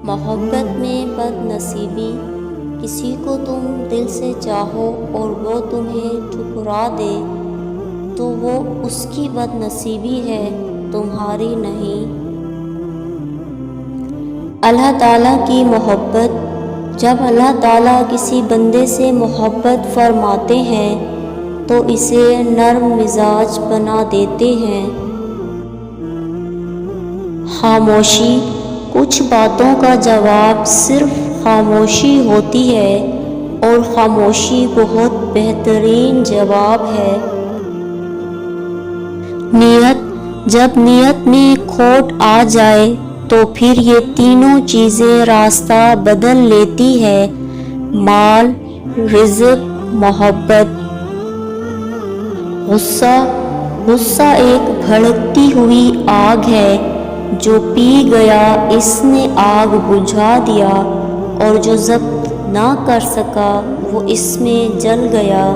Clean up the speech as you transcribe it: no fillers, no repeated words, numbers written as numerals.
محبت میں بد نصیبی، کسی کو تم دل سے چاہو اور وہ تمہیں ٹھکرا دے تو وہ اس کی بد نصیبی ہے، تمہاری نہیں۔ اللہ تعالیٰ کی محبت، جب اللہ تعالیٰ کسی بندے سے محبت فرماتے ہیں تو اسے نرم مزاج بنا دیتے ہیں۔ خاموشی، کچھ باتوں کا جواب صرف خاموشی ہوتی ہے، اور خاموشی بہت بہترین جواب ہے۔ نیت، جب نیت میں کھوٹ آ جائے تو پھر یہ تینوں چیزیں راستہ بدل لیتی ہے: مال، رزق، محبت۔ غصہ ایک بھڑکتی ہوئی آگ ہے، جو پی گیا اس نے آگ بجھا دیا، اور جو ضبط نہ کر سکا وہ اس میں جل گیا۔